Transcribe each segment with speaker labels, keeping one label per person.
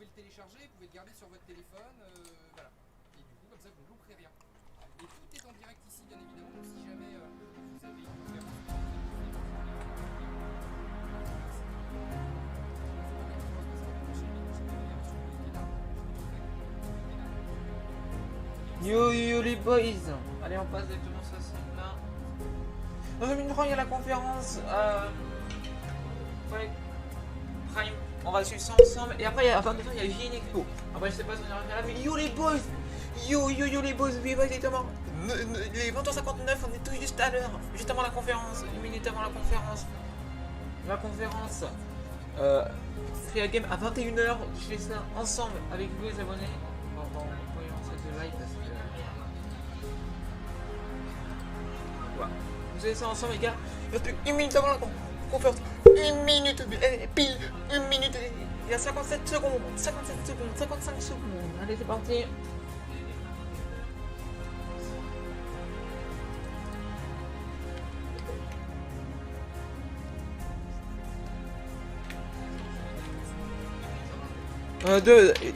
Speaker 1: pouvez le télécharger, vous pouvez le garder sur votre téléphone, voilà. Et du coup, comme ça, vous ne louperez rien. Et tout est en direct ici, bien évidemment, donc si jamais vous avez une conférence,
Speaker 2: Yo les boys. Allez, on passe directement sur ce là. Dans un minute, il y a la conférence ouais, Prime. On va suivre ça ensemble. Et après, à 22h, il y a une expo. Après, je sais pas si on ira là, mais yo les boys. Yo les boys, oui, exactement. Les 20h59, on est tout juste à l'heure. Juste avant la conférence. Une minute avant la conférence. La conférence. Free Game à 21h. Je fais ça ensemble avec vous, les abonnés. Bon, on va lancer de live parce que. Voilà. Vous avez ça ensemble, les gars. Il reste plus une minute avant la conférence. Une minute, pile, une minute. Il y a 57 secondes, 57 secondes, 55 secondes. Allez, c'est parti.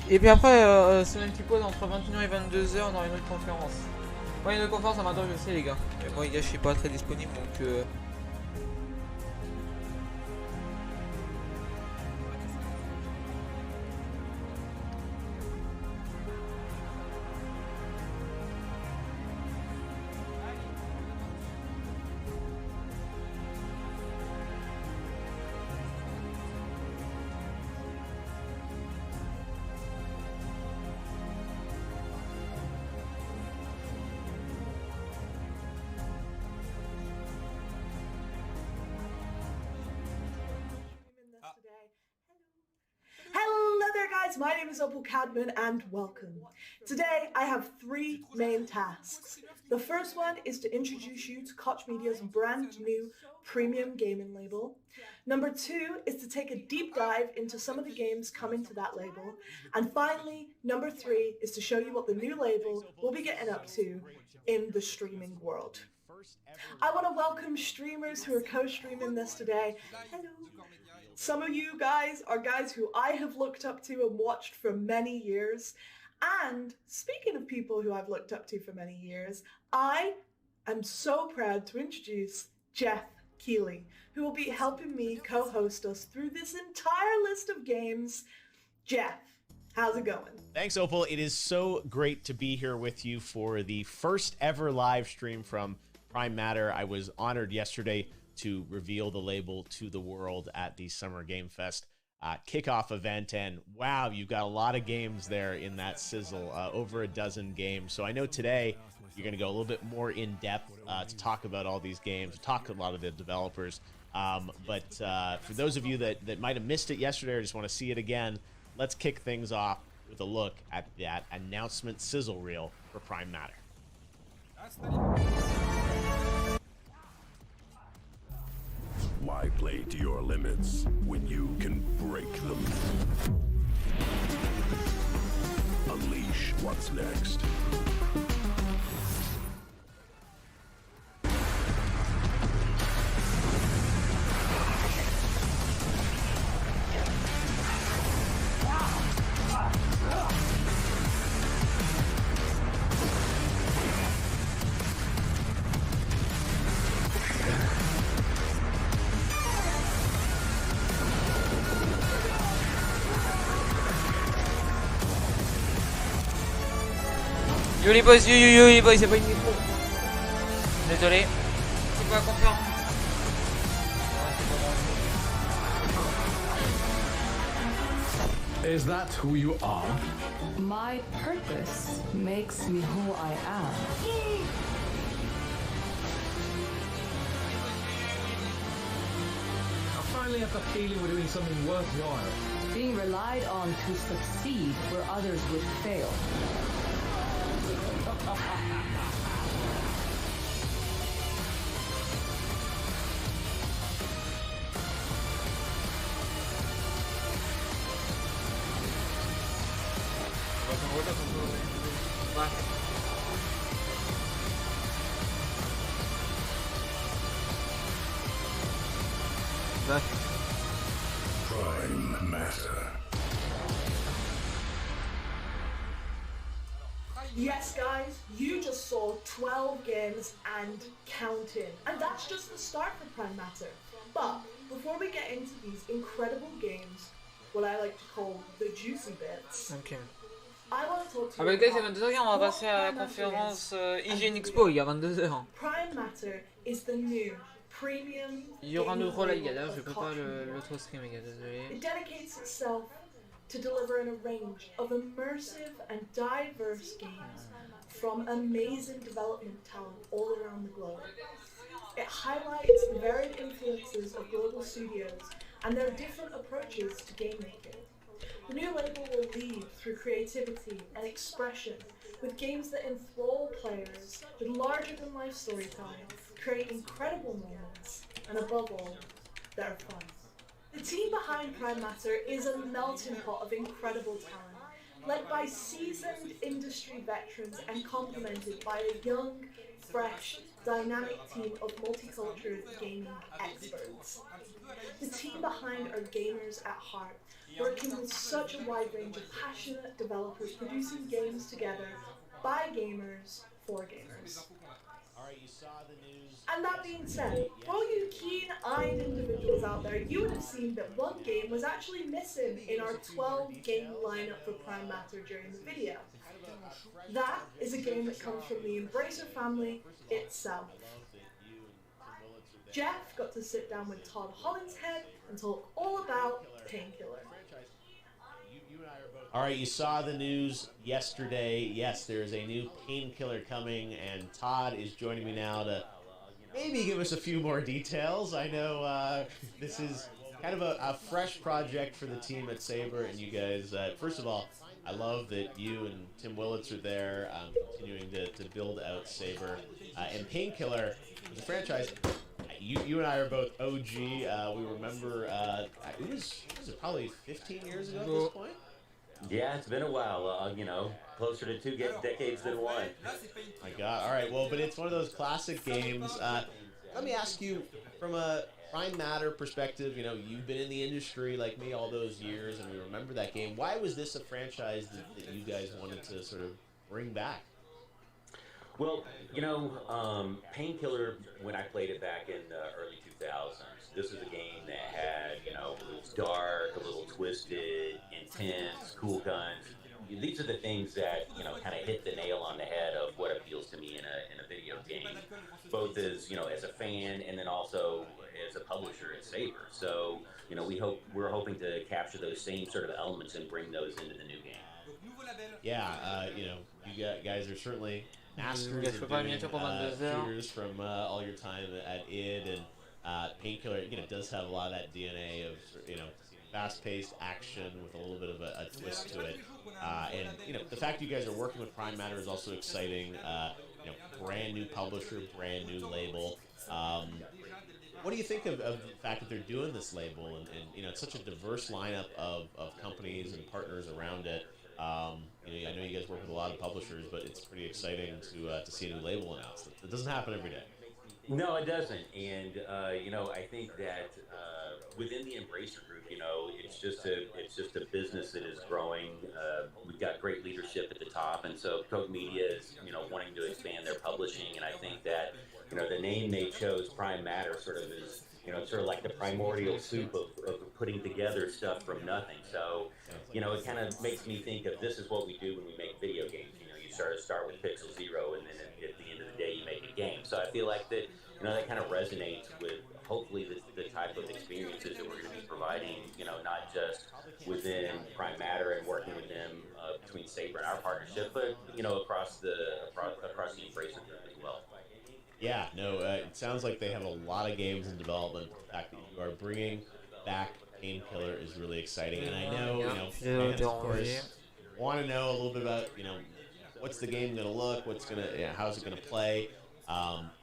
Speaker 2: Et puis après, c'est une petite pause entre 21h et 22h dans une autre conférence. Ouais, une autre conférence à 20h, je sais, les gars. Mais moi, les gars, je suis pas très disponible donc.
Speaker 3: Hello there guys, my name is Opal Cadman and welcome. Today I have three main tasks. The first one is to introduce you to Koch Media's brand new premium gaming label. Number two is to take a deep dive into some of the games coming to that label. And finally, number three is to show you what the new label will be getting up to in the streaming world. I want to welcome streamers who are co-streaming this today. Hello. Some of you guys are guys who I have looked up to and watched for many years. And speaking of people who I've looked up to for many years, I am so proud to introduce Jeff Keeley, who will be helping me co-host us through this entire list of games. Jeff, how's it going?
Speaker 4: Thanks, Opal. It is so great to be here with you for the first ever live stream from Prime Matter. I was honored yesterday to reveal the label to the world at the Summer Game Fest kickoff event. And wow, you've got a lot of games there in that sizzle, over a dozen games. So I know today you're going to go a little bit more in depth to talk about all these games, talk to a lot of the developers. But for those of you that might have missed it yesterday or just want to see it again, let's kick things off with a look at that announcement sizzle reel for Prime Matter.
Speaker 5: Why play to your limits when you can break them? Unleash what's next.
Speaker 2: Yo les boys, yo les boys, c'est pas une micro. Désolé. C'est pas la conférence.
Speaker 5: Is that who you are?
Speaker 6: My purpose makes me who I am.
Speaker 7: I finally have the feeling we're doing something worthwhile.
Speaker 6: Being relied on to succeed where others would fail.
Speaker 5: Prime Matter.
Speaker 3: Yes, guys, you just saw 12 games and counting. And that's just the start for Prime Matter. But before we get into these incredible games, what I like to call the juicy bits,
Speaker 2: Ok.
Speaker 3: I want to talk to
Speaker 2: Ah
Speaker 3: you
Speaker 2: bah guys, il est
Speaker 3: about
Speaker 2: 22h, on va
Speaker 3: what
Speaker 2: passer à la
Speaker 3: Prime Matter
Speaker 2: conférence
Speaker 3: is.
Speaker 2: Hygiene Expo, il y a 22h.
Speaker 3: Prime Matter is the new premium
Speaker 2: Il y aura un
Speaker 3: gaming
Speaker 2: autre là, les gars,
Speaker 3: label
Speaker 2: d'ailleurs je
Speaker 3: of
Speaker 2: peux
Speaker 3: Koch
Speaker 2: pas
Speaker 3: Media.
Speaker 2: l'autre stream les gars, désolé.
Speaker 3: It dedicates itself to delivering a range of immersive and diverse games from amazing development talent all around the globe. It highlights the varied influences of global studios and their different approaches to game making. The new label will lead through creativity and expression with games that enthrall players with larger-than-life storytelling, create incredible moments, and above all, that are fun. The team behind Prime Matter is a melting pot of incredible talent, led by seasoned industry veterans and complemented by a young, fresh, dynamic team of multicultural gaming experts. The team behind are gamers at heart, working with such a wide range of passionate developers producing games together by gamers for gamers. And that being said, for all you keen-eyed individuals out there, you would have seen that one game was actually missing in our 12-game lineup for Prime Matter during the video. That is a game that comes from the Embracer family itself. Jeff got to sit down with Todd Hollinshead and talk all about Painkiller.
Speaker 4: All right, you saw the news yesterday. Yes, there's a new Painkiller coming, and Todd is joining me now to maybe give us a few more details. I know this is kind of a fresh project for the team at Saber, and you guys, first of all, I love that you and Tim Willits are there, continuing to build out Saber. And Painkiller, the franchise, you and I are both OG. We remember, it was probably 15 years ago at this point?
Speaker 8: Yeah, it's been a while, closer to two decades than one.
Speaker 4: My God. All right. Well, but it's one of those classic games. Let me ask you, from a Prime Matter perspective, you've been in the industry like me all those years, and we remember that game. Why was this a franchise that you guys wanted to sort of bring back?
Speaker 8: Well, Painkiller, when I played it back in the early 2000s, this is a game that had, it was dark, a little twisted, intense, cool guns. These are the things that, kind of hit the nail on the head of what appeals to me in a video game, both as, as a fan and then also as a publisher at Saber. So, we're hoping to capture those same sort of elements and bring those into the new game.
Speaker 4: Yeah, you guys are certainly masters of doing shooters from all your time at id, and Painkiller, does have a lot of that DNA of, fast-paced action with a little bit of a twist to it. And, the fact you guys are working with Prime Matter is also exciting. Brand new publisher, brand new label. What do you think of the fact that they're doing this label and it's such a diverse lineup of companies and partners around it? I know you guys work with a lot of publishers, but it's pretty exciting to see a new label announced. It doesn't happen every day.
Speaker 8: No, it doesn't. And, I think that within the Embracer group, it's just a business that is growing. We've got great leadership at the top. And so Koch Media is, wanting to expand their publishing. And I think that, the name they chose, Prime Matter, sort of is, sort of like the primordial soup of putting together stuff from nothing. So, it kind of makes me think of this is what we do when we make video games. You start with Pixel Zero, and then at the end of the day, you make a game. So I feel like that, that kind of resonates with hopefully the type of experiences that we're going to be providing, not just within Prime Matter and working with them between Saber and our partnership, but, across the Embracer group as well.
Speaker 4: Yeah, no, it sounds like they have a lot of games in development. The fact that you are bringing back Painkiller is really exciting, and I know, fans, of course, want to know a little bit about, what's the game going to look, how's it going to play.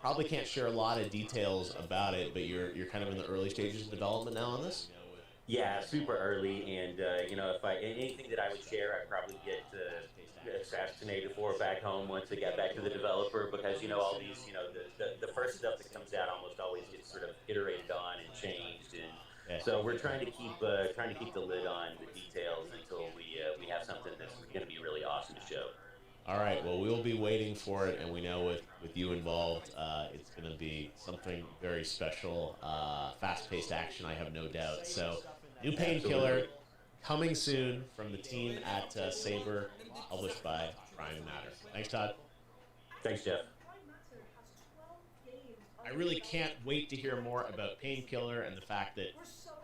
Speaker 4: Probably can't share a lot of details about it, but you're kind of in the early stages of development now on this.
Speaker 8: Yeah, super early, and if anything that I would share, I'd probably get assassinated for back home once I get back to the developer, because all these, the first stuff that comes out almost always gets sort of iterated on and changed, and so we're trying to keep the lid on the details until we have something that's going to be really awesome to show.
Speaker 4: All right, well, we'll be waiting for it, and we know with you involved, it's going to be something very special, fast-paced action, I have no doubt. So, new Painkiller coming soon from the team at Saber, published by Prime Matter. Thanks, Todd.
Speaker 8: Thanks, Jeff.
Speaker 4: I really can't wait to hear more about Painkiller and the fact that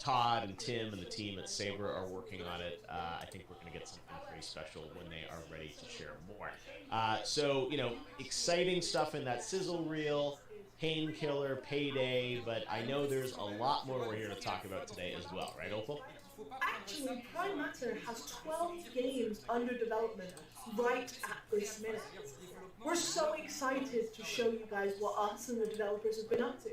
Speaker 4: Todd and Tim and the team at Saber are working on it. I think we're going to get something pretty special when they are ready to share more. So, exciting stuff in that sizzle reel, Painkiller, Payday, but I know there's a lot more we're here to talk about today as well, right, Opal?
Speaker 3: Actually, Prime Matter has 12 games under development right at this minute. We're so excited to show you guys what us and the developers have been up to.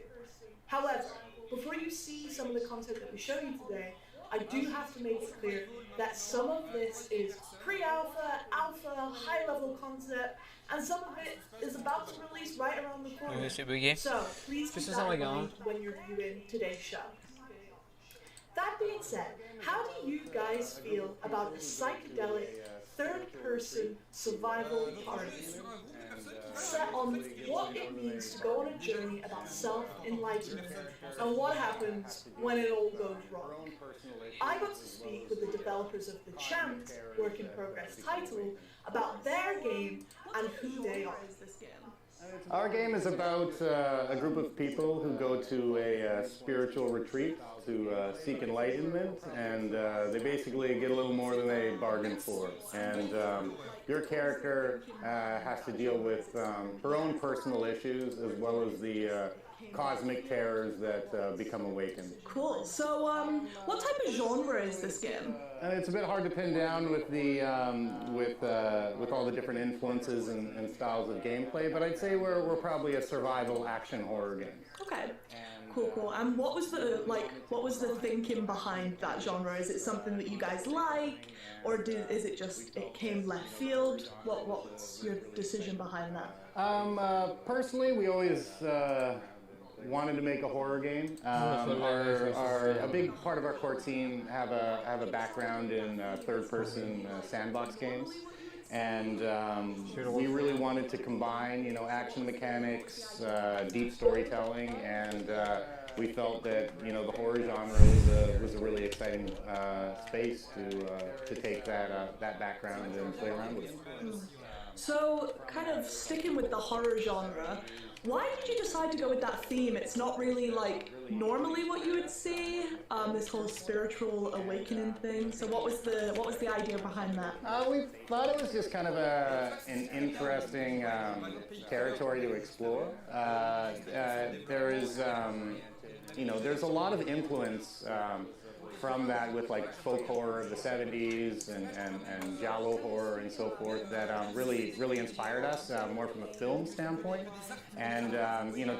Speaker 3: However, before you see some of the content that we show you today, I do have to make it clear that some of this is pre-alpha, alpha, high-level concept, and some of it is about to release right around the corner. So please keep that in mind when you're viewing today's show. That being said, how do you guys feel about a psychedelic third-person survival horror game set on what it means to go on a journey about self-enlightenment and what happens when it all goes wrong? I got to speak with the developers of the Chant work-in-progress title about their game and who they are.
Speaker 9: Our game is about a group of people who go to a spiritual retreat to seek enlightenment, and they basically get a little more than they bargained for. And your character has to deal with her own personal issues as well as the cosmic terrors that become awakened.
Speaker 3: Cool. So, what type of genre is this game?
Speaker 9: It's a bit hard to pin down with the with all the different influences and styles of gameplay, but I'd say we're probably a survival action horror game.
Speaker 3: Okay. Cool. And what was the thinking behind that genre? Is it something that you guys like, or is it just it came left field? What's your decision behind that?
Speaker 9: Personally, we always wanted to make a horror game. A big part of our core team have a background in third-person sandbox games, and we really wanted to combine, action mechanics, deep storytelling, and we felt that the horror genre was a really exciting space to take that background and play around with it.
Speaker 3: So, kind of sticking with the horror genre, why did you decide to go with that theme? It's not really like normally what you would see, this whole spiritual awakening thing. So what was the idea behind that?
Speaker 9: We thought it was just kind of an interesting territory to explore. There is, there's a lot of influence from that with like folk horror of the 70s and giallo horror and so forth that really inspired us more from a film standpoint, and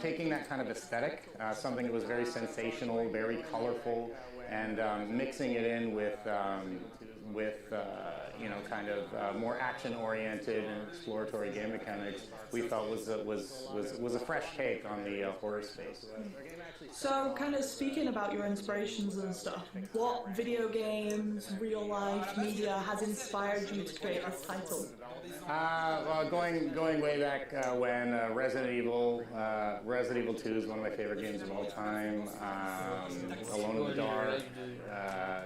Speaker 9: taking that kind of aesthetic, something that was very sensational, very colorful, and mixing it in with more action-oriented and exploratory game mechanics, we felt was a fresh take on the horror space.
Speaker 3: So, kind of speaking about your inspirations and stuff, what video games, real-life media has inspired you to create this title?
Speaker 9: Well, going way back when Resident Evil 2 is one of my favorite games of all time. Alone in the Dark,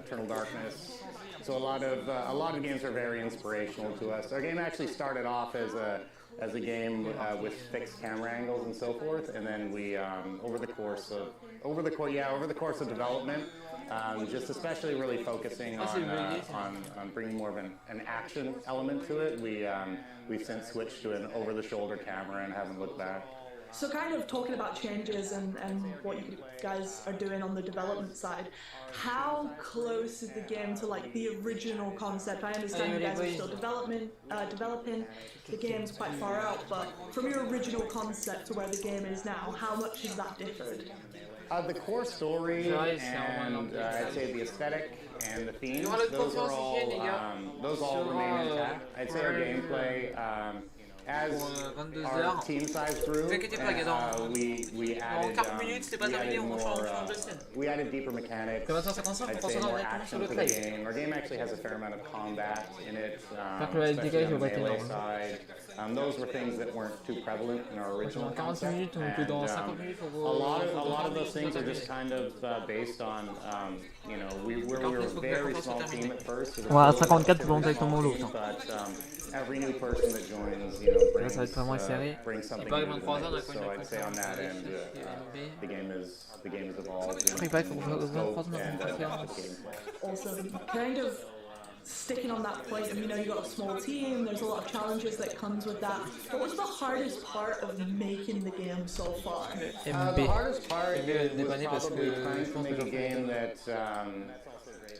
Speaker 9: Eternal Darkness. So a lot of games are very inspirational to us. Our game actually started off as a game with fixed camera angles and so forth, and then we over the course of development, just especially really focusing on bringing more of an action element to it. We've since switched to an over-the-shoulder camera and haven't looked back.
Speaker 3: So kind of talking about changes and what you guys are doing on the development side, how close is the game to like the original concept? I understand you guys are still developing the game's quite far out, but from your original concept to where the game is now, how much has that differed?
Speaker 9: The core story and I'd say the aesthetic and the themes, those all remain intact. I'd say our gameplay as
Speaker 2: pour 22
Speaker 9: our
Speaker 2: heures.
Speaker 9: team size grew,
Speaker 2: Ne vous inquiétez pas,
Speaker 9: we
Speaker 2: dans
Speaker 9: added
Speaker 2: 40 minutes, c'est pas terminé, on change de scène.
Speaker 9: we added deeper mechanics.
Speaker 2: Comme 25,
Speaker 9: I'd
Speaker 2: on
Speaker 9: say
Speaker 2: passera
Speaker 9: more
Speaker 2: directement sur
Speaker 9: action
Speaker 2: le
Speaker 9: to the
Speaker 2: trade.
Speaker 9: game. Our game actually has a fair amount of combat in it,
Speaker 2: Par contre, le
Speaker 9: especially
Speaker 2: dégâts,
Speaker 9: on
Speaker 2: je
Speaker 9: the
Speaker 2: vois pas
Speaker 9: melee
Speaker 2: énorme.
Speaker 9: side. Those were things that weren't too prevalent in our original
Speaker 2: Dans 40
Speaker 9: concept.
Speaker 2: minutes, donc dans 50 minutes, faut
Speaker 9: A lot of those things are just kind of based on, you know, we were a very small team at first. So
Speaker 2: Ouais, à 54, tout le monde avec ton mollo.
Speaker 9: but every new person that joins, you know,
Speaker 2: Là, ça va être vraiment serré.
Speaker 9: brings something
Speaker 2: Il paraît
Speaker 9: new to the
Speaker 2: 23 heures,
Speaker 9: mix.
Speaker 2: on a
Speaker 9: So
Speaker 2: connu
Speaker 9: I'd say on that end, the game has evolved.
Speaker 2: Après, il paraît qu'il faut 23 heures
Speaker 9: And
Speaker 2: pour faire.
Speaker 3: Awesome. Kind of sticking on that point, you know, you got a small team, there's a lot of challenges that comes with that. What was the hardest part of making the game so far?
Speaker 9: The
Speaker 2: MB.
Speaker 9: hardest part was
Speaker 2: dépanner parce
Speaker 9: probably
Speaker 2: que
Speaker 9: trying
Speaker 2: je
Speaker 9: to
Speaker 2: pense
Speaker 9: make
Speaker 2: que
Speaker 9: a game that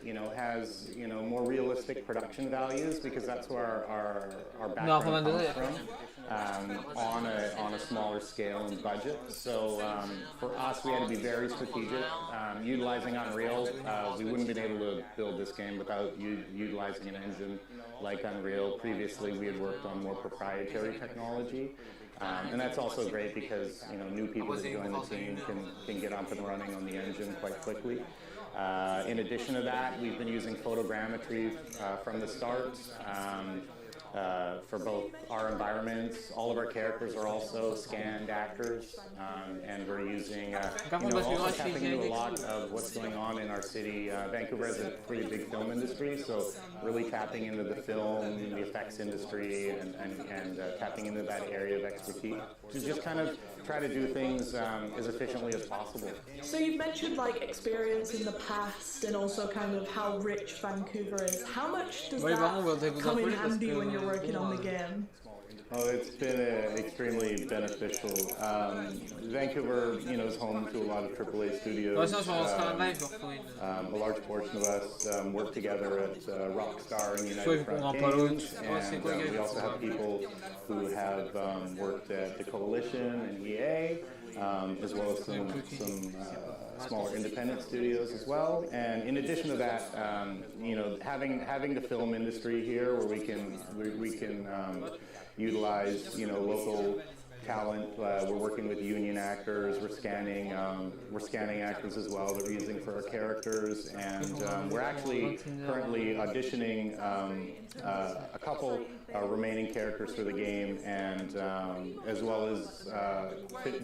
Speaker 9: you know has more realistic production values because that's where our background comes from. On a smaller scale and budget. So for us, we had to be very strategic. Utilizing Unreal, we wouldn't have been able to build this game without utilizing an engine like Unreal. Previously, we had worked on more proprietary technology. And that's also great because new people that join the team can get up and running on the engine quite quickly. In addition to that, we've been using photogrammetry from the start for both our environments. All of our characters are also scanned actors, and we're using also tapping into a lot of what's going on in our city. Vancouver has a pretty big film industry, so really tapping into the film, the effects industry, and tapping into that area of expertise to just kind of try to do things as efficiently as possible.
Speaker 3: So you've mentioned like experience in the past and also kind of how rich Vancouver is. How much does that come in handy when you're working on the game?
Speaker 9: Oh, it's been extremely beneficial. Vancouver, is home to a lot of AAA studios. A large portion of us work together at Rockstar and United Front Games, and we also have people who have worked at the Coalition and EA, as well as some smaller independent studios as well. And in addition to that, having the film industry here where we can utilize local talent. We're working with union actors. We're scanning actors as well that we're using for our characters, and we're actually currently auditioning a couple remaining characters for the game, and as well as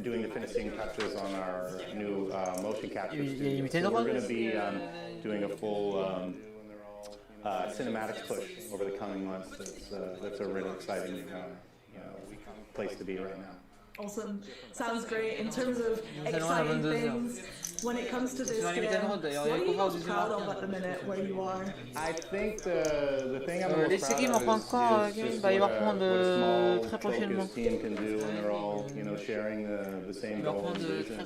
Speaker 9: doing the finishing touches on our new motion capture studio. So we're going to be doing a full cinematics push over the coming months. That's a really exciting place to be right now.
Speaker 3: Awesome. Sounds great. In terms of exciting things, when it comes to this game, what are you most proud of at the minute where you are?
Speaker 9: I think the thing I'm most proud
Speaker 2: séries, on prend encore,
Speaker 9: of is just
Speaker 2: va y avoir
Speaker 9: what
Speaker 2: plein
Speaker 9: a small
Speaker 2: très prochainement.
Speaker 9: focused team can do when they're all sharing the same goal and vision.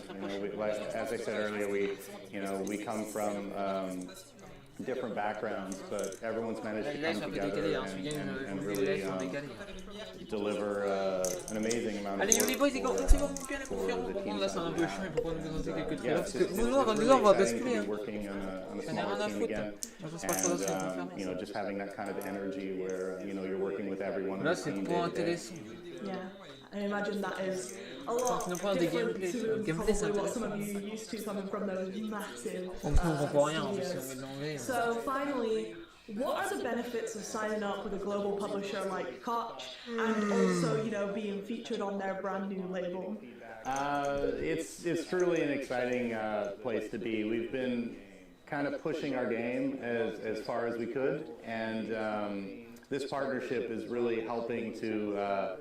Speaker 9: As I said earlier, we come from different backgrounds, but everyone's managed to come together and really deliver an amazing amount of
Speaker 2: Allez, les
Speaker 9: work
Speaker 2: boys, c'est quand
Speaker 9: for
Speaker 2: on fait la
Speaker 9: for
Speaker 2: conférence.
Speaker 9: the
Speaker 2: Par
Speaker 9: team
Speaker 2: contre, là, c'est un peu chiant, il faut pas nous présenter quelques
Speaker 9: Yeah,
Speaker 2: trucs. Parce
Speaker 9: it's
Speaker 2: que nous, à
Speaker 9: really
Speaker 2: 22h, on va
Speaker 9: exciting to
Speaker 2: basculer.
Speaker 9: be working on a
Speaker 2: Ça n'a rien
Speaker 9: smaller
Speaker 2: à
Speaker 9: team
Speaker 2: foutre.
Speaker 9: again,
Speaker 2: Moi, je sais pas trop là, c'est la
Speaker 9: and
Speaker 2: conférence.
Speaker 9: just having that kind of energy where you're working with everyone on
Speaker 2: Là,
Speaker 9: the
Speaker 2: c'est
Speaker 9: team
Speaker 2: trop
Speaker 9: day to day.
Speaker 2: intéressant.
Speaker 3: Yeah, I imagine that is a lot
Speaker 2: Quand on prend des
Speaker 3: different
Speaker 2: gameplays,
Speaker 3: to
Speaker 2: le gameplay, c'est
Speaker 3: probably what some
Speaker 2: intéressant.
Speaker 3: of you used to coming from those massive
Speaker 2: On ne comprend rien en plus,
Speaker 3: studios.
Speaker 2: si on met de l'anglais.
Speaker 3: So finally, what are the benefits of signing up with a global publisher like Koch and also, being featured on their brand new label?
Speaker 9: It's truly an exciting place to be. We've been kind of pushing our game as far as we could, and this partnership is really helping to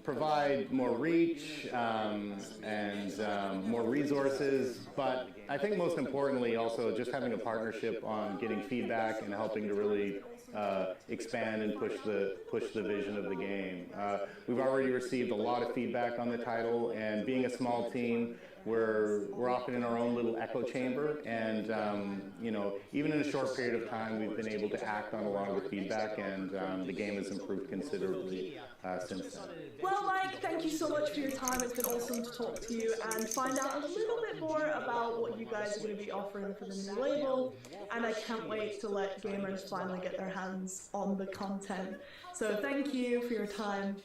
Speaker 9: provide more reach and more resources, but I think most importantly also just having a partnership on getting feedback and helping to really expand and push the vision of the game. We've already received a lot of feedback on the title, and being a small team, we're often in our own little echo chamber, and even in a short period of time, we've been able to act on a lot of the feedback, and the game has improved considerably since then.
Speaker 3: Well, Mike, thank you so much for your time. It's been awesome to talk to you and find out a little bit more about what you guys are going to be offering for the new label. And I can't wait to let gamers finally get their hands on the content. So thank you for your time.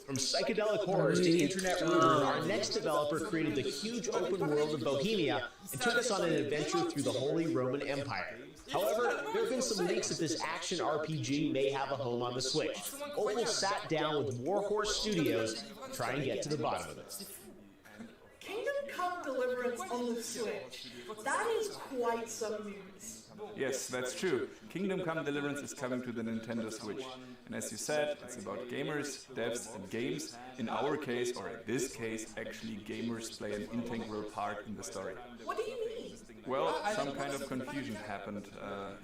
Speaker 4: From psychedelic horrors to internet rumors, our next developer created the huge open world of Bohemia and took us on an adventure through the Holy Roman Empire. However, there have been some leaks that this action RPG may have a home on the Switch. Opal sat down with Warhorse Studios to try and get to the bottom of it.
Speaker 3: Kingdom Come Deliverance on the Switch. That is quite some news.
Speaker 10: Yes, that's true. Kingdom Come Deliverance is coming to the Nintendo Switch. And as you said, it's about gamers, devs, and games. In our case, or in this case, actually gamers play an integral part in the story.
Speaker 3: What do you mean?
Speaker 10: Well, some kind of confusion happened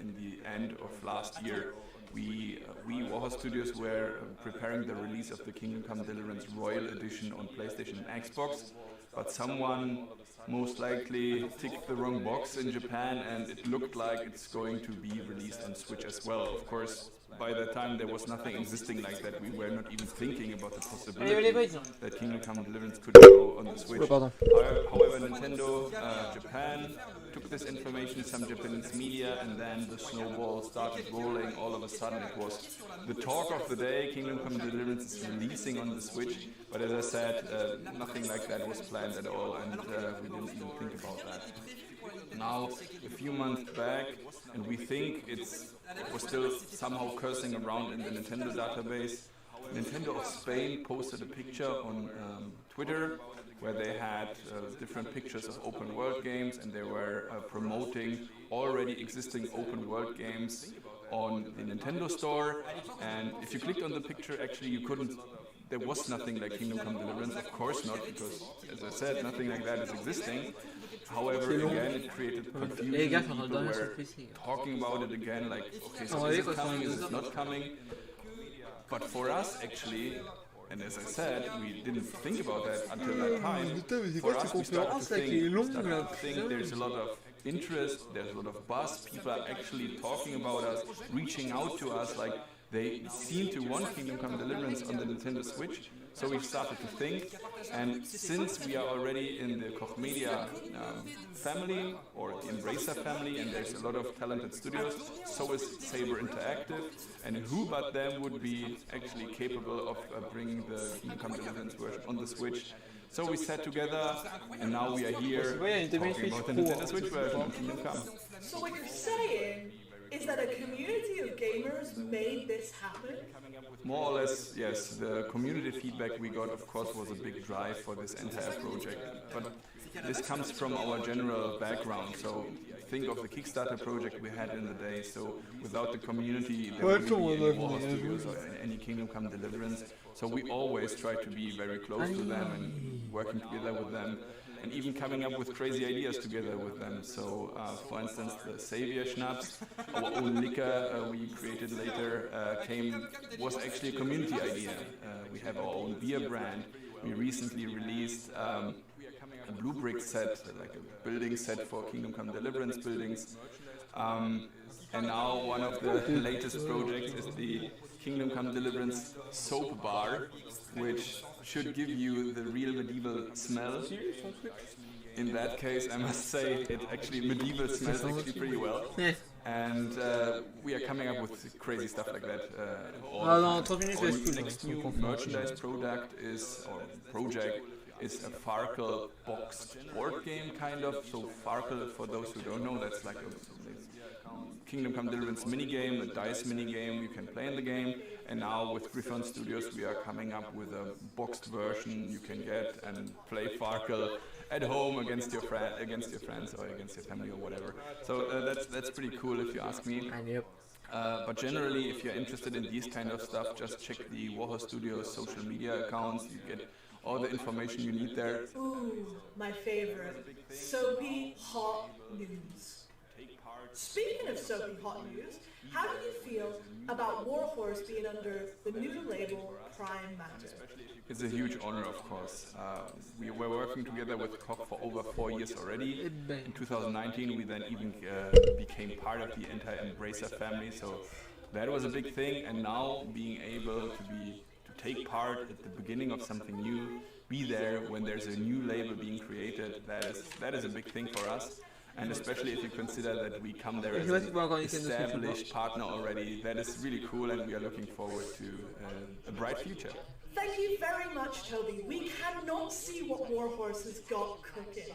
Speaker 10: in the end of last year. We Warhorse Studios were preparing the release of the Kingdom Come Deliverance Royal Edition on PlayStation and Xbox, but someone most likely ticked the wrong box in Japan, and it looked like it's going to be released on Switch as well. Of course, by that time there was nothing existing like that. We were not even thinking about the possibility that Kingdom Come Deliverance could go on the Switch. However, Nintendo Japan took this information, some Japanese media, and then the snowball started rolling. All of a sudden it was the talk of the day. Kingdom Come Deliverance is releasing on the Switch, but as I said, nothing like that was planned at all, and we didn't even think about that. Now, a few months back, and we think it was still somehow cursing around in the Nintendo database. Nintendo of Spain posted a picture on Twitter where they had different pictures of open world games, and they were promoting already existing open world games on the Nintendo store. And if you clicked on the picture, actually you couldn't. There was nothing like Kingdom Come Deliverance, of course not, because, as I said, nothing like that is existing. However, again, it created confusion. People were talking about it again, like, okay, so is it coming, is it not coming? But for us, actually, and as I said, we didn't think about that until that time. For us, we started to think there's a lot of interest, there's a lot of buzz, people are actually talking about us, reaching out to us, like, they seem to want Kingdom Come Deliverance on the Nintendo Switch, so we started to think, and since we are already in the Koch Media family, or the Embracer family, and there's a lot of talented studios, so is Saber Interactive, and who but them would be actually capable of bringing the Kingdom Come Deliverance version on the Switch. So we sat together, and now we are here talking about the Nintendo Switch version of Kingdom Come.
Speaker 3: So what you're saying is that a community of gamers made this happen?
Speaker 10: More or less, yes. The community feedback we got, of course, was a big drive for this entire project. But this comes from our general background. So think of the Kickstarter project we had in the day. So without the community, there wouldn't be any Warhorse Studios or any Kingdom Come Deliverance. So we always try to be very close to them and working together with them, and even coming up with crazy ideas together with them. So, for instance, the Savior Schnapps, our own liquor we created later, was actually a community idea. We have our own beer brand. We recently released a blue brick set, like a building set for Kingdom Come Deliverance buildings. And now one of the latest projects is the Kingdom Come Deliverance soap bar, which should give you the real medieval smell. In that case, I must say, it actually medieval smells actually pretty well. And we are coming up with crazy stuff like that. Our next new merchandise project is a Farkle boxed board game, kind of. So Farkle, for those who don't know, that's like a Kingdom Come Deliverance minigame, a dice minigame you can play in the game. And now with Griffon Studios we are coming up with a boxed version you can get and play Farkle at home against your friends or against your family or whatever. So that's pretty cool if you ask me. But generally, if you're interested in these kind of stuff, just check the Warhorse Studios social media accounts. You get all the information you need there.
Speaker 3: Ooh, my favorite. Soapy hot news. Speaking of soapy hot news, how do you feel about Warhorse being under the new label Primetime?
Speaker 10: It's a huge honor, of course. We were working together with Koch for over 4 years already. In 2019, we then even became part of the entire Embracer family, so that was a big thing. And now being able to take part at the beginning of something new, be there when there's a new label being created, that is a big thing for us. And especially if you consider that we come there as an established partner already, that is really cool, and we are looking forward to a bright future.
Speaker 3: Thank you very much, Toby. We cannot see what Warhorse has got cooking.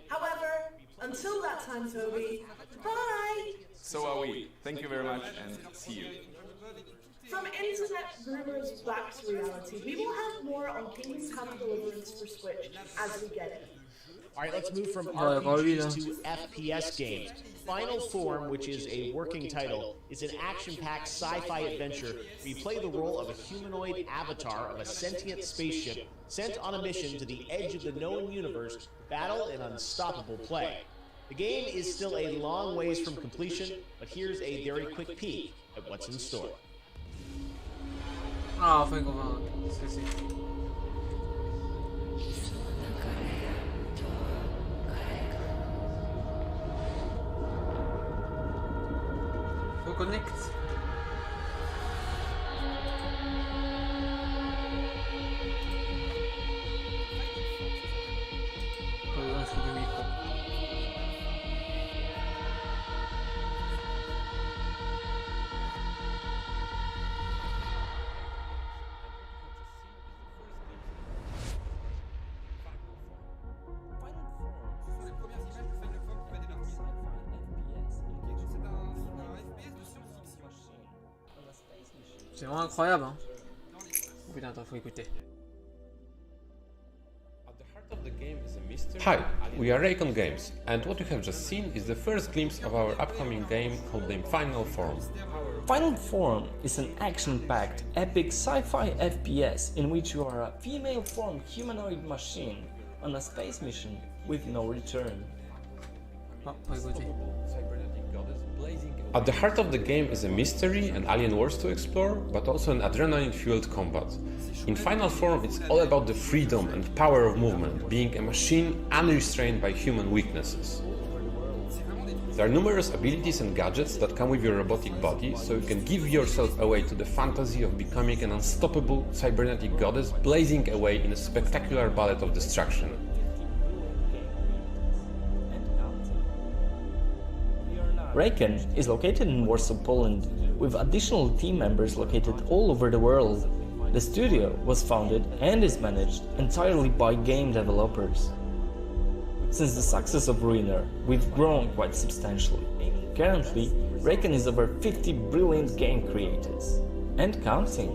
Speaker 3: However, until that time, Toby, bye!
Speaker 10: So are we. Thank you very much, and see you.
Speaker 3: From internet rumors back to reality, we will have more on Kingdom Come Deliverance for Switch as we get it.
Speaker 4: All right, let's move from RPGs to FPS games. Final Form, which is a working title, is an action-packed sci-fi adventure where you play the role of a humanoid avatar of a sentient spaceship sent on a mission to the edge of the known universe to battle an unstoppable play. The game is still a long ways from completion, but here's a very quick peek at what's in store.
Speaker 2: Ah, foi como... Esqueci. Vou connect. Problemas com o micro. C'est vraiment incroyable, hein. Oh putain, attends, faut écouter.
Speaker 11: Hi, we are Raycon Games, and what you have just seen is the first glimpse of our upcoming game codenamed Final Form.
Speaker 12: Final Form is an action-packed, epic sci-fi FPS in which you are a female-formed humanoid machine on a space mission with no return.
Speaker 2: Oh, faut écouter.
Speaker 11: At the heart of the game is a mystery and alien worlds to explore, but also an adrenaline-fueled combat. In Final Form, it's all about the freedom and power of movement, being a machine unrestrained by human weaknesses. There are numerous abilities and gadgets that come with your robotic body, so you can give yourself away to the fantasy of becoming an unstoppable cybernetic goddess blazing away in a spectacular ballet of destruction.
Speaker 12: Raycon is located in Warsaw, Poland, with additional team members located all over the world. The studio was founded and is managed entirely by game developers. Since the success of Ruiner, we've grown quite substantially. Currently, Raycon is over 50 brilliant game creators, and counting.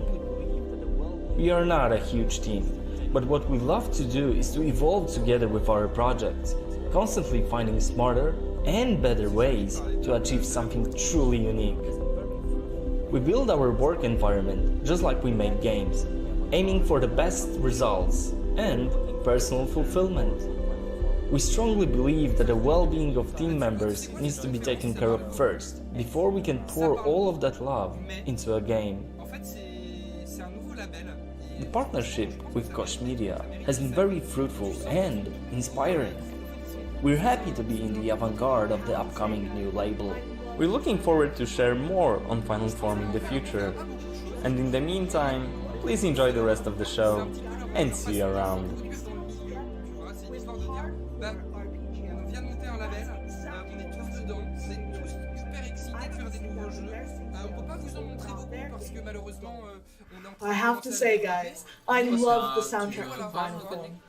Speaker 12: We are not a huge team, but what we love to do is to evolve together with our projects, constantly finding smarter and better ways to achieve something truly unique. We build our work environment just like we make games, aiming for the best results and personal fulfillment. We strongly believe that the well-being of team members needs to be taken care of first, before we can pour all of that love into a game. The partnership with Koch Media has been very fruitful and inspiring. We're happy to be in the avant-garde of the upcoming new label. We're looking forward to share more on Final Form in the future. And in the meantime, please enjoy the rest of the show and see you around.
Speaker 3: I have to say, guys, I love the soundtrack from Final Form.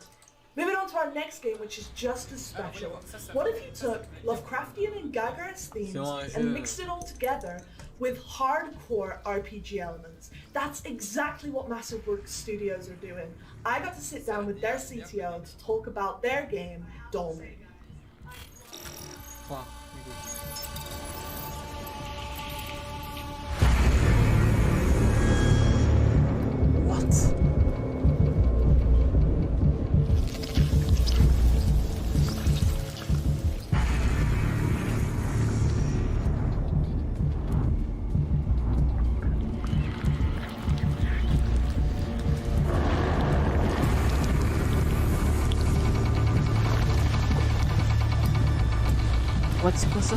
Speaker 3: Moving on to our next game, which is just as special. What if you took Lovecraftian and Gygax themes and mixed it all together with hardcore RPG elements? That's exactly what Massive Works Studios are doing. I got to sit down with their CTO to talk about their game, Dolmen.
Speaker 2: Wow.
Speaker 12: What?
Speaker 2: C'est quoi ça?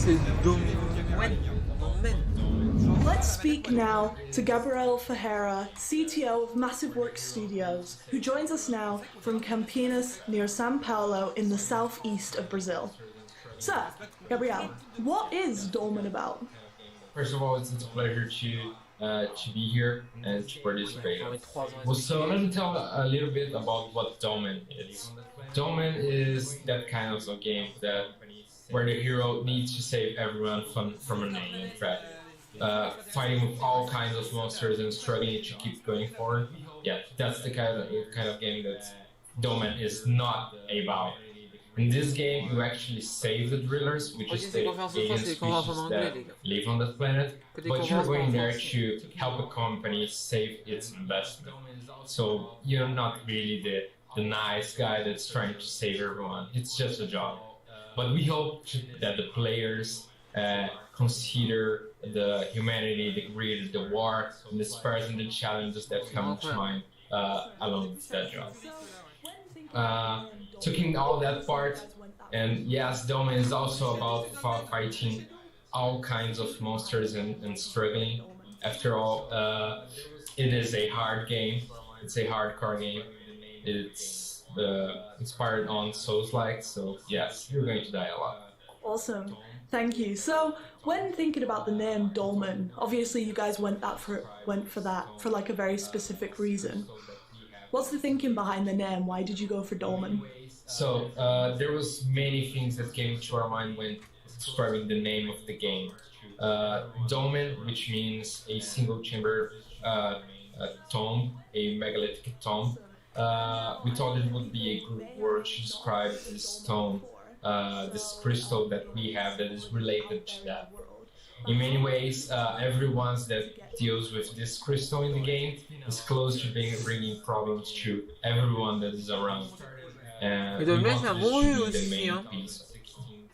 Speaker 2: c'est Domen.
Speaker 3: Let's speak now to Gabriel Ferreira, CTO of Massive Works Studios, who joins us now from Campinas near São Paulo in the southeast of Brazil. Sir, Gabriel, what is Dolmen about?
Speaker 13: First of all, it's a pleasure to be here and to participate. Well, so let me tell a little bit about what Dolmen is. Dolmen is that kind of a game where the hero needs to save everyone from an alien threat. Fighting with all kinds of monsters and struggling to keep going forward. Yeah, that's the kind of game that Dolmen is not about. In this game, you actually save the drillers, which is the alien species that live on that planet, but you're going there to help a company save its investment. So you're not really the nice guy that's trying to save everyone. It's just a job. But we hope that the players consider the humanity, the greed, the war, and the spares and the challenges that come to mind along with that job. Taking all that part, and yes, Dolmen is also about fighting all kinds of monsters and struggling. After all, it is a hard game. It's a hardcore game. It's inspired on Souls-like, so yes, you're going to die a lot.
Speaker 3: Awesome, thank you. So, when thinking about the name Dolmen, obviously you guys went for that for like a very specific reason. What's the thinking behind the name? Why did you go for Dolmen?
Speaker 13: So there was many things that came to our mind when describing the name of the game. Dolmen, which means a single chamber tomb, a megalithic tomb. We thought it would be a good word to describe this stone, this crystal that we have that is related to that. In many ways, everyone that deals with this crystal in the game is close to bringing problems to everyone that is around. And we want this to be the main piece.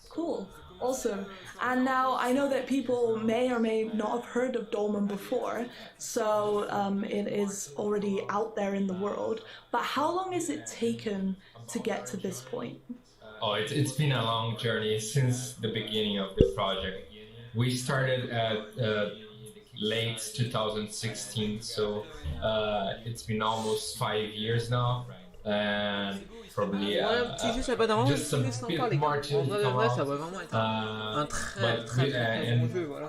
Speaker 3: Cool, awesome. And now I know that people may or may not have heard of Dolmen before, so it is already out there in the world. But how long has it taken to get to this point?
Speaker 13: Oh, it's been a long journey since the beginning of the project. We started at late 2016, so it's been almost 5 years now, and probably just a bit more to come out.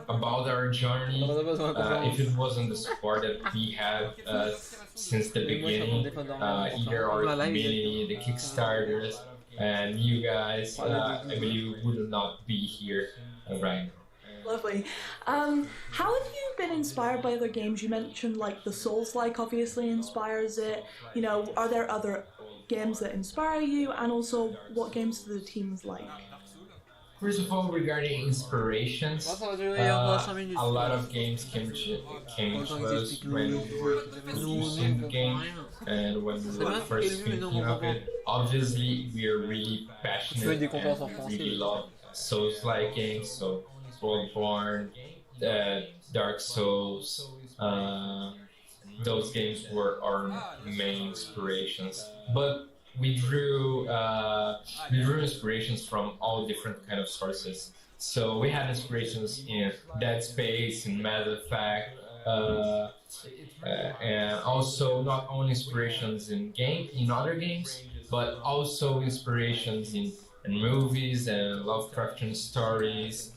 Speaker 13: About our journey, if it wasn't the support that we had since the beginning, either our community, the Kickstarters, and you guys, I believe we would not be here right now.
Speaker 3: Lovely. How have you been inspired by other games? You mentioned like the Souls-like obviously inspires it. You know, are there other games that inspire you? And also, what games do the teams like?
Speaker 13: First of all, regarding inspirations, a lot of games came to us when we were producing the game and when we were first thinking of it. Obviously, we are really passionate and really love Souls-like games, so Bloodborne, Dark Souls, those games were our main inspirations. But we drew inspirations from all different kind of sources. So we had inspirations in Dead Space, in Mass Effect, and also not only inspirations in other games, but also inspirations in movies and Lovecraftian stories.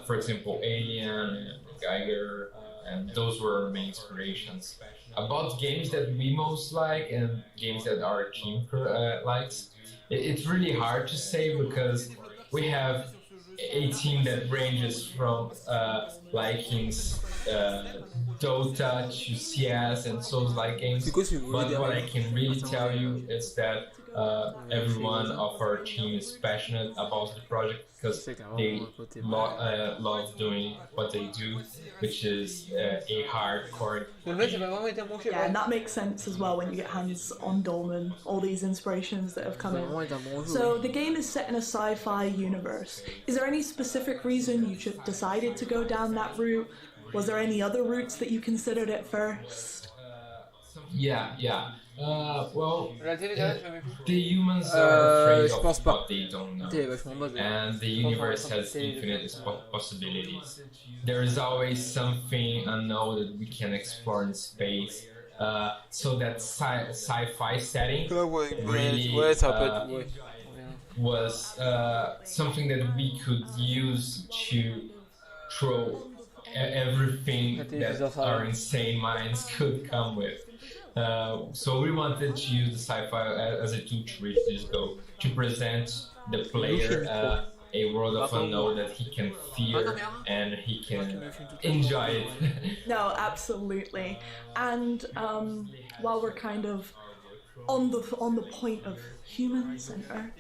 Speaker 13: For example, Alien and Geiger, and those were our main inspirations. About games that we most like and games that our team likes, it's really hard to say because we have a team that ranges from likings Dota to CS and Souls-like games. But what I can really tell you is that every one of our team is passionate about the project because they love doing what they do, which is a hardcore game.
Speaker 3: Yeah, and that makes sense as well when you get hands on Dolmen, all these inspirations that have come in. So the game is set in a sci-fi universe. Is there any specific reason you decided to go down that route? Was there any other routes that you considered at first?
Speaker 13: Yeah. Well, the humans are afraid of what they don't know, and the universe has infinite possibilities. There is always something unknown that we can explore in space. So that sci-fi setting really was something that we could use to throw everything that our insane minds could come with. So we wanted to use the sci-fi as a tool to reach this goal, to present the player a world of unknown that he can fear and he can enjoy it.
Speaker 3: No, absolutely. And while we're kind of on the point of humans and Earth,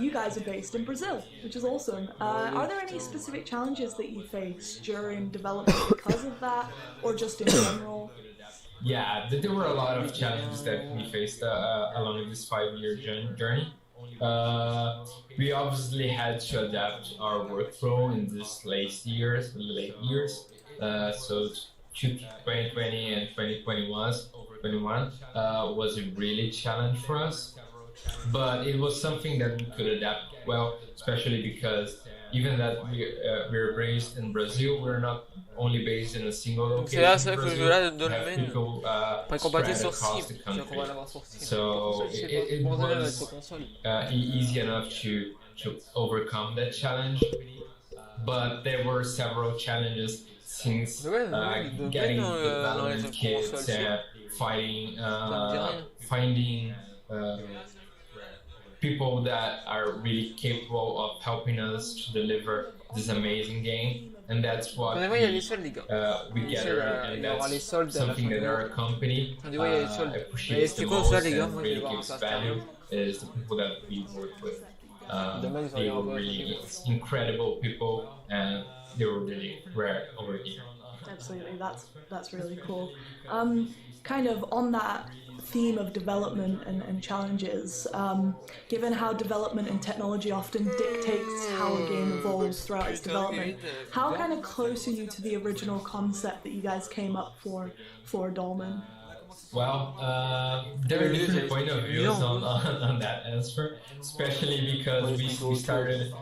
Speaker 3: you guys are based in Brazil, which is awesome. Are there any specific challenges that you face during development because of that, or just in general?
Speaker 13: Yeah, there were a lot of challenges that we faced along this 5-year journey. We obviously had to adapt our workflow in these late years. So 2020 and 2021 was a really challenge for us. But it was something that we could adapt well, especially because even that we're based in Brazil, we're not only based in a single location. We have people spread across the country. So it was easy enough to overcome that challenge. But there were several challenges since getting development kits, finding people that are really capable of helping us to deliver this amazing game, and that's what we gather, and that's something that our company appreciates the most and really gives value is the people that we work with. They were really incredible people, and they were really rare over here.
Speaker 3: Absolutely, that's really cool. Kind of on that theme of development and challenges, given how development and technology often dictates how a game evolves throughout its development, how kind of close are you to the original concept that you guys came up for Dolmen?
Speaker 13: Well, there are different point of views on that answer, especially because we started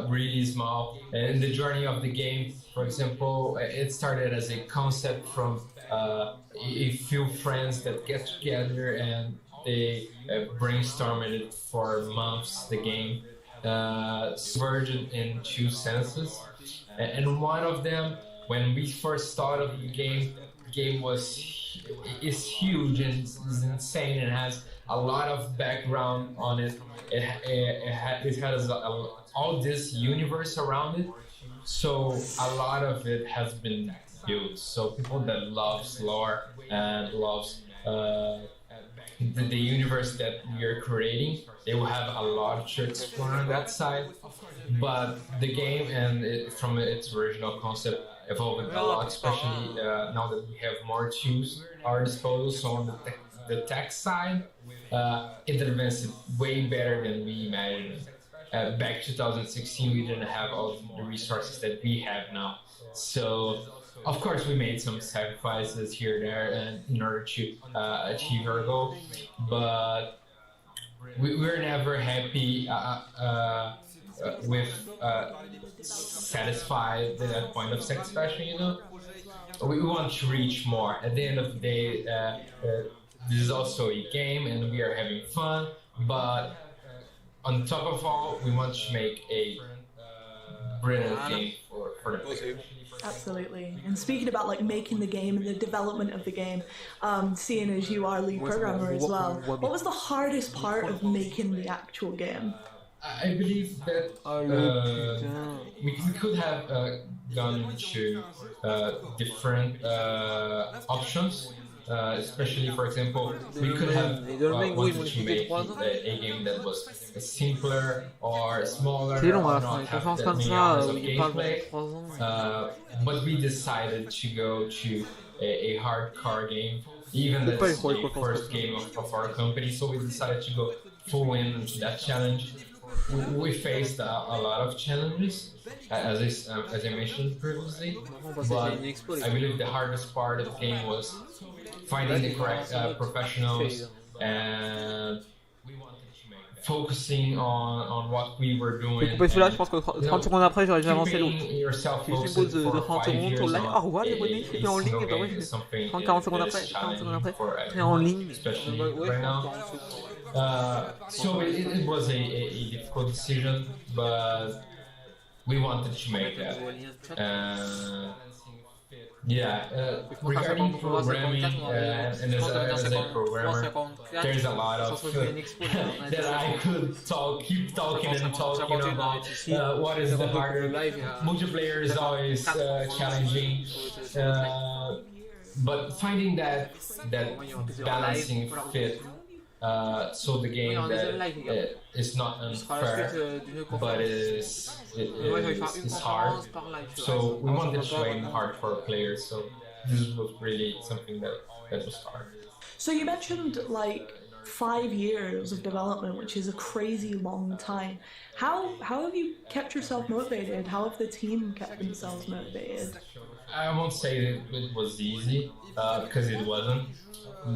Speaker 13: really small. In the journey of the game, for example, it started as a concept from a few friends that get together and they brainstormed it for months, the game, subverted in two senses. And one of them, when we first started the game is huge and is insane and has a lot of background on it. It has all this universe around it, so a lot of it has been built. So people that loves lore and loves the universe that we are creating, they will have a lot to explore on that side. But the game from its original concept evolved a lot, especially now that we have more tools at our disposal. So on the tech side, it advanced way better than we imagined. Back 2016, we didn't have all the resources that we have now. So, of course, we made some sacrifices here and there and in order to achieve our goal. But we're never happy with satisfied at that point of satisfaction, you know. We want to reach more. At the end of the day, this is also a game and we are having fun, but on top of all, we want to make a brilliant game for the player.
Speaker 3: Absolutely. And speaking about like making the game and the development of the game, seeing as you are lead programmer as well, what was the hardest part of making the actual game?
Speaker 13: I believe that we could have gone into different options. Especially, for example, we could have wanted to make a game that was simpler or smaller, or not have that many hours of gameplay. But we decided to go to a hardcore game, even though it's the first game of our company. So we decided to go full into that challenge. We faced a lot of challenges, as I mentioned previously, but I believe the hardest part of the game was finding the correct professionals and focusing on what we were doing.
Speaker 2: Je vais couper celui-là, je pense que 30 secondes après, j'aurais déjà avancé l'autre.
Speaker 13: Keeping yourself
Speaker 2: J'ai juste une
Speaker 13: focused
Speaker 2: pause de
Speaker 13: for
Speaker 2: 30
Speaker 13: 5
Speaker 2: secondes
Speaker 13: years
Speaker 2: sur le live.
Speaker 13: on
Speaker 2: Au revoir les abonnés, je suis en ligne, et bah ouais, je fais 30-40 secondes après, 40 secondes après, je serai en ligne.
Speaker 13: especially
Speaker 2: Ouais,
Speaker 13: right now. So it was a difficult decision, but we wanted to make that. Regarding programming, and as a programmer, there's a lot of that I could keep talking about. What is the harder? Multiplayer is always challenging, but finding that balancing fit. So the game that is not unfair, but is hard. So we wanted to aim hard for players. So this was really something that was hard.
Speaker 3: So you mentioned like 5 years of development, which is a crazy long time. How have you kept yourself motivated? How have the team kept themselves motivated?
Speaker 13: I won't say that it was easy, because it wasn't.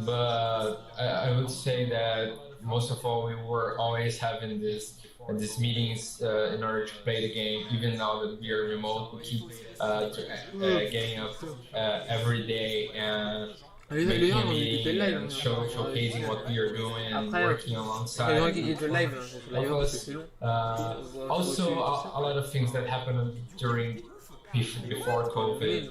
Speaker 13: But I would say that most of all, we were always having these meetings in order to play the game. Even now that we are remote, we keep getting up every day and making a meeting and showcasing what we are doing and working alongside. Also, a lot of things that happened before COVID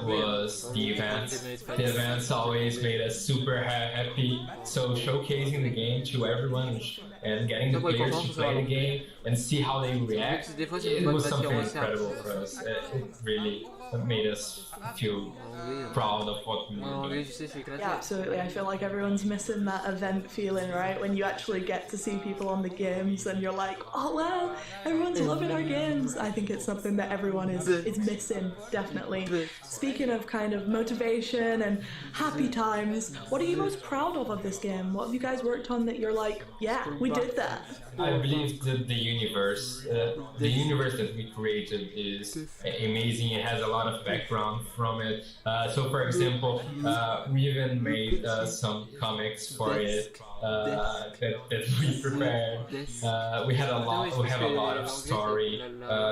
Speaker 13: was the events. The events always made us super happy. So showcasing the game to everyone and getting the players to play the game and see how they react, it was something incredible for us. It really made us feel proud of what we were doing.
Speaker 3: Yeah, absolutely. I feel like everyone's missing that event feeling, right? When you actually get to see people on the games and you're like, oh wow, everyone's loving our games. I think it's something that everyone is missing, definitely. Speaking of kind of motivation and happy times, what are you most proud of this game? What have you guys worked on that you're like, yeah, we did that?
Speaker 13: I believe that the universe that we created is amazing. It has a lot of background from it. So, for example, we even made some comics for it that we prepared. We have a lot of story,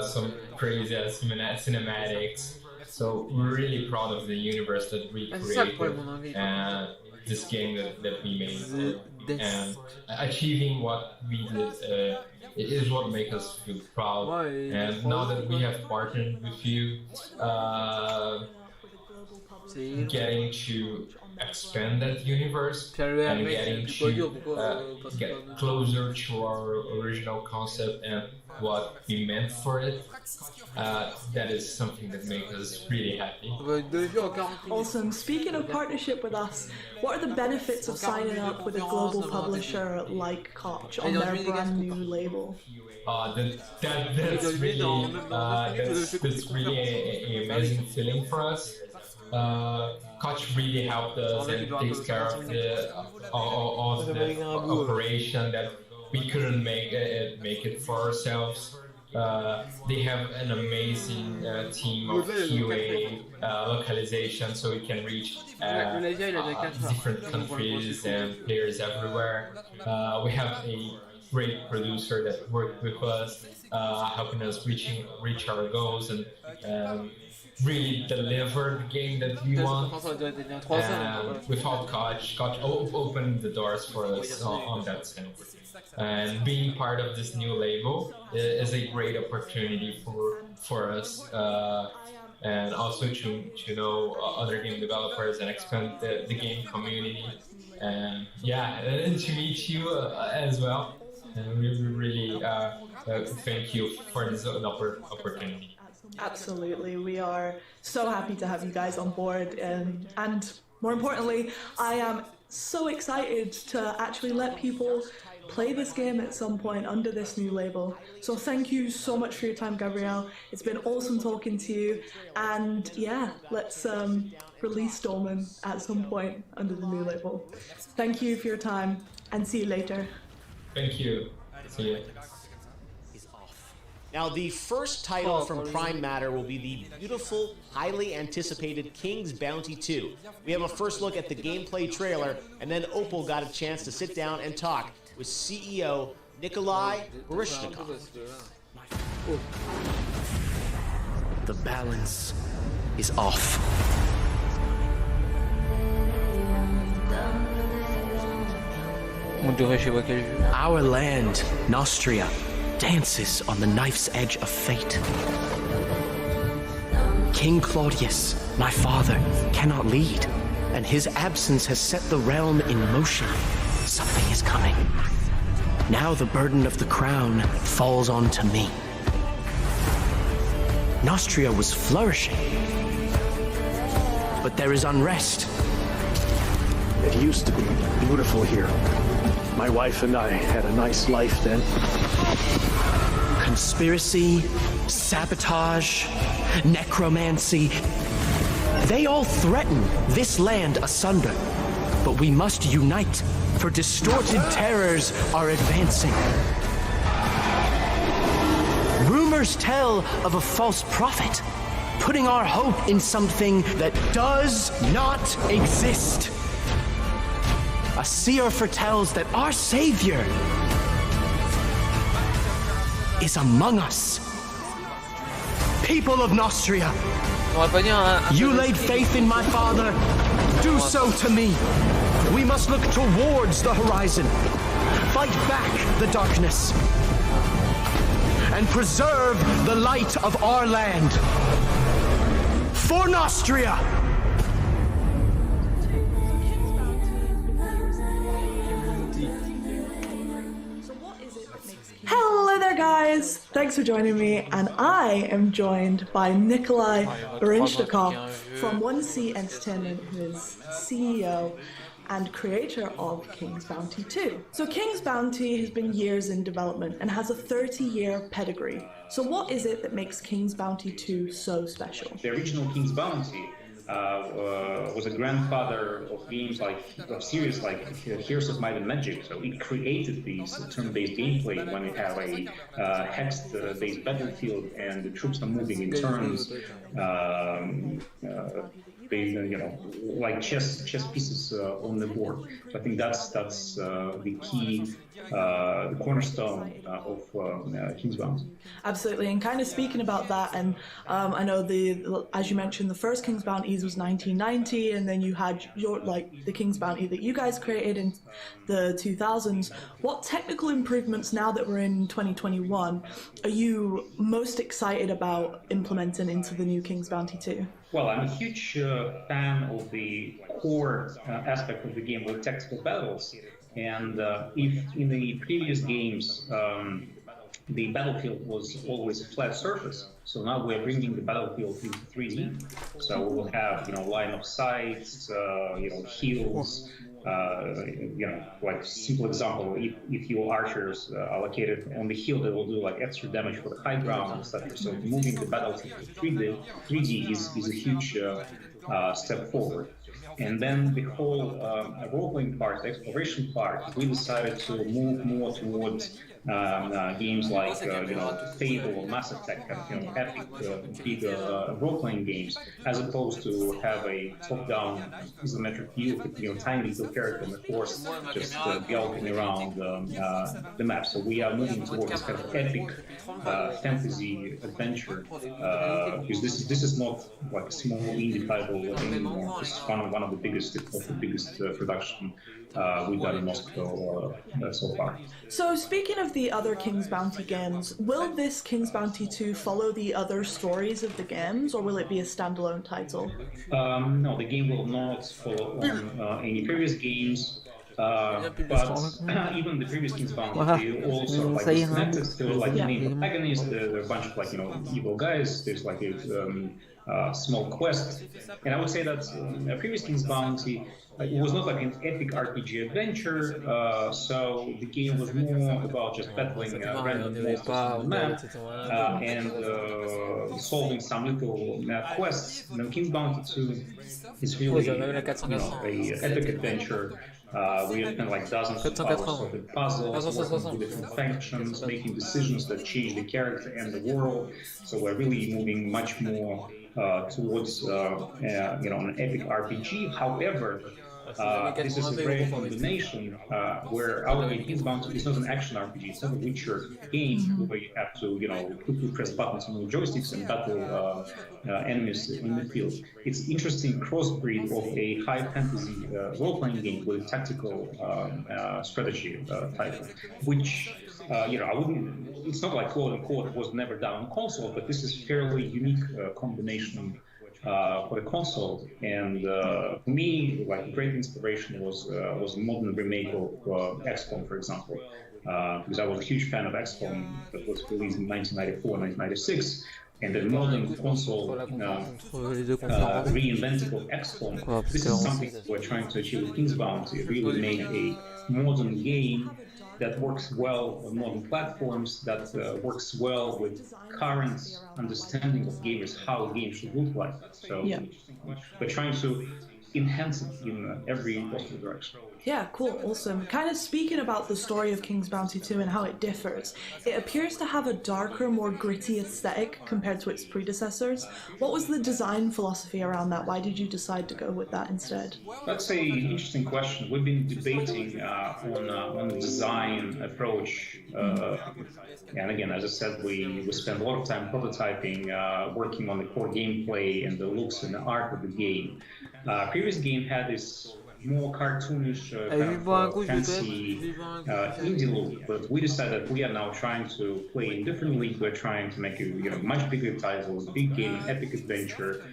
Speaker 13: some crazy cinematics. So we're really proud of the universe that we created and this game that we made. And achieving what we did is what makes us feel proud. And now that we have partnered with you, getting to expand that universe and getting to get closer to our original concept and what we meant for it, that is something that makes us really happy.
Speaker 3: Awesome. Speaking of partnership with us, what are the benefits of signing up with a global publisher like Koch on their brand new label?
Speaker 13: That's really an amazing feeling for us. Koch really helped us and takes care of all the operation that we couldn't make it for ourselves. They have an amazing team of QA localization, so we can reach different countries and players everywhere. We have a great producer that worked with us, helping us reach our goals and really deliver the game that we want. And without Koch opened the doors for us on that sense. And being part of this new label is a great opportunity for us, and also to know other game developers and expand the game community. And and to meet you as well. And we really thank you for this opportunity.
Speaker 3: Absolutely, we are so happy to have you guys on board, and more importantly, I am so excited to actually let people play this game at some point under this new label. So thank you so much for your time, Gabriel. It's been awesome talking to you, and let's release Dolmen at some point under the new label. Thank you for your time, and see you later.
Speaker 13: Thank you. See you.
Speaker 4: Now, the first title from Prime Matter will be the beautiful, highly anticipated King's Bounty 2. We have a first look at the gameplay trailer, and then Opal got a chance to sit down and talk with CEO Nikolai Baryshnikov.
Speaker 14: The balance is off. Our land, Nostria, dances on the knife's edge of fate. King Claudius, my father, cannot lead, and his absence has set the realm in motion. Something is coming. Now the burden of the crown falls onto me. Nostria was flourishing, but there is unrest.
Speaker 15: It used to be beautiful here. My wife and I had a nice life then.
Speaker 14: Conspiracy, sabotage, necromancy. They all threaten this land asunder. But we must unite, for distorted terrors are advancing. Rumors tell of a false prophet, putting our hope in something that does not exist. A seer foretells that our Savior is among us. People of Nostria, you laid faith in my father, do so to me. We must look towards the horizon, fight back the darkness, and preserve the light of our land. For Nostria!
Speaker 3: Hello there guys, thanks for joining me, and I am joined by Nikolai Baryshnikov from 1C Entertainment, who is CEO and creator of King's Bounty 2. So King's Bounty has been years in development and has a 30-year pedigree. So what is it that makes King's Bounty 2 so special?
Speaker 16: The original King's Bounty was a grandfather of games of series like Heroes of Might and Magic. So it created these turn-based gameplay when you have a hex-based battlefield and the troops are moving in turns. Like chess pieces on the board. So I think that's the key, the cornerstone of King's Bounty.
Speaker 3: Absolutely, and kind of speaking about that, and I know as you mentioned, the first King's Bounties was 1990, and then you had the King's Bounty that you guys created in the 2000s. What technical improvements now that we're in 2021 are you most excited about implementing into the new King's Bounty 2?
Speaker 16: Well, I'm a huge fan of the core aspect of the game with tactical battles. And if in the previous games the battlefield was always a flat surface, so now we're bringing the battlefield into 3D. So we will have line of sight, hills. Like simple example, if your archers are located on the hill, they will do like extra damage for the high ground, etc. So moving the battlefield to 3D is a huge step forward. And then the whole role-playing part, the exploration part, we decided to move more towards games like Fable or Mass Effect, kind of epic, big role-playing games, as opposed to have a top-down isometric view with tiny little character on the course just galloping around the map. So we are moving towards this kind of epic fantasy adventure, because this is not like a small indie title anymore. This is one of the biggest production we've done in Moscow so far.
Speaker 3: So speaking of the other King's Bounty games, will this King's Bounty 2 follow the other stories of the games, or will it be a standalone title?
Speaker 16: No, the game will not follow on any previous games. But even the previous King's Bounty, they all sort of like connected to like the main protagonist. There are a bunch of evil guys. There's like a small quest, and I would say that previous King's Bounty it was not like an epic RPG adventure. So the game was more about just battling random monsters on the map and solving some little quests. And then King's Bounty 2 is really an epic adventure. We spent like dozens of hours solving puzzles, working with different factions, making decisions that change the character and the world. So we're really moving much more towards an epic RPG. However, this is a rare combination where our game King's Bounty is not an action RPG. It's not a Witcher game where you have to, quickly press buttons on the joysticks and battle enemies in the field. It's interesting crossbreed of a high fantasy role-playing game with a tactical strategy title, which I wouldn't. It's not like quote unquote was never done on console, but this is fairly unique combination for the console. And for me, like great inspiration was a modern remake of XCOM, for example, because I was a huge fan of XCOM that was released in 1994, 1996. And the modern console reinventing of XCOM, this is something we're trying to achieve with King's Bounty, really make a modern game that works well on modern platforms, that works well with current understanding of gamers, how a game should look like. So we're trying to enhance it in every possible direction.
Speaker 3: Yeah, cool, awesome. Kind of speaking about the story of King's Bounty 2 and how it differs, it appears to have a darker, more gritty aesthetic compared to its predecessors. What was the design philosophy around that? Why did you decide to go with that instead?
Speaker 16: That's an interesting question. We've been debating on the design approach. And again, as I said, we spent a lot of time prototyping, working on the core gameplay and the looks and the art of the game. Previous game had this more cartoonish, fancy indie look, but we decided we are now trying to play in different leagues. We're trying to make a much bigger title, big game, epic adventure.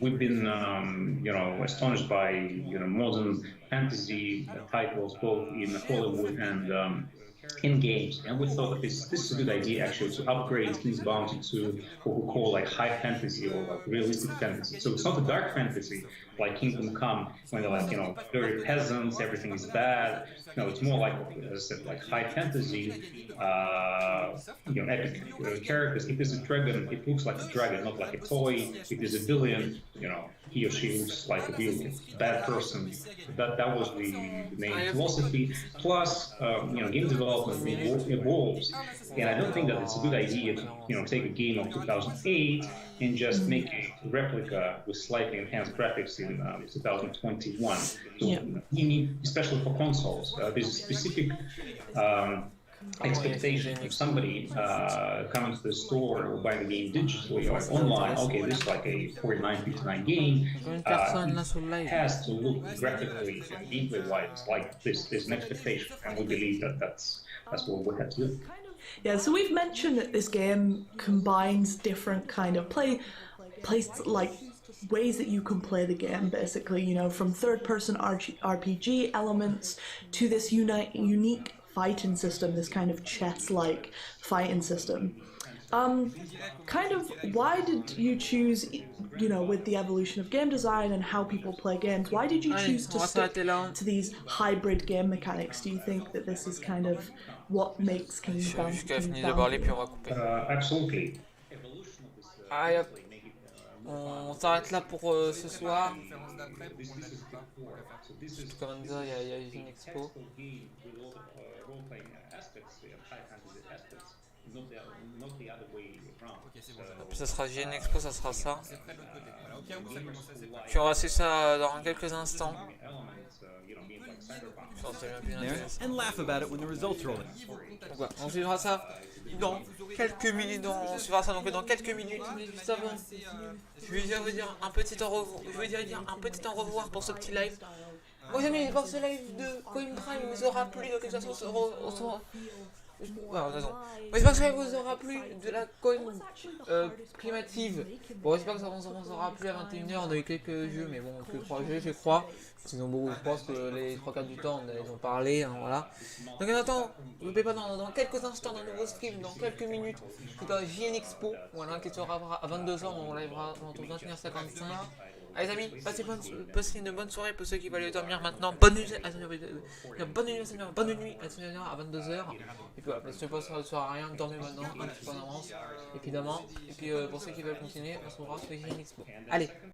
Speaker 16: We've been astonished by modern fantasy titles both in Hollywood and in games, and we thought that this is a good idea actually to upgrade King's Bounty to what we call like high fantasy or like realistic fantasy. So it's not a dark fantasy like Kingdom Come when they're like dirty peasants, everything is bad. No, it's more like, as I said, like high fantasy, epic characters. If there's a dragon, it looks like a dragon, not like a toy. If there's a villain, he or she looks like a real bad person. That was the main philosophy. Plus, game development evolves, and I don't think that it's a good idea to take a game of 2008 and just make a replica with slightly enhanced graphics in 2021. So you need, especially for consoles, there's a specific expectation of somebody coming to the store or buying the game digitally or online. Okay, this is like a 49.59 game. It has to look graphically and gameplay-wise like this. There's an expectation, and we believe that that's what we have to do.
Speaker 3: Yeah, so we've mentioned that this game combines different kind of ways that you can play the game, basically, from third-person RPG elements to this unique fighting system, this kind of chess-like fighting system. Why did you choose, with the evolution of game design and how people play games, why did you choose to stick to these hybrid game mechanics? Do you think that this is kind of what makes King's Bounty?
Speaker 16: Absolutely.
Speaker 2: On s'arrête là pour ce soir. Comme dire, il y a une expo. Puis ça sera GN Expo, ça sera ça. Puis on va suivre ça dans quelques instants.
Speaker 17: And laugh about it when the results roll in.
Speaker 2: Donc voilà, on suivra ça dans quelques minutes. On suivra ça donc dans quelques minutes. Mais juste avant, je vais dire un petit au revoir. Je vais dire un petit au revoir pour ce petit live. Moi j'aime bien voir ce live de Koch Prime vous aura plu de toute façon. J'espère que ça vous aura plu de la Koch Primetime. Bon, j'espère que ça vous aura plu à 21h. On a eu quelques jeux, mais bon, que 3 jeux, je crois. Sinon, bon, je pense que les 3/4 du temps, ils ont parlé, hein, voilà. Donc, en attendant, n'oubliez pas, dans quelques instants, dans un nouveau stream, dans quelques minutes, c'est dans JN Expo, voilà, qui sera à 22h, on livera entre 21h55. Allez, les amis, passez une bonne soirée pour ceux qui veulent aller dormir maintenant. Bonne nuit, bonne nuit à 22h. Et puis voilà, ne passez à rien, dormez maintenant, un petit peu en avance, évidemment. Et puis pour ceux qui veulent continuer, on se revoit sur JN Expo. Allez.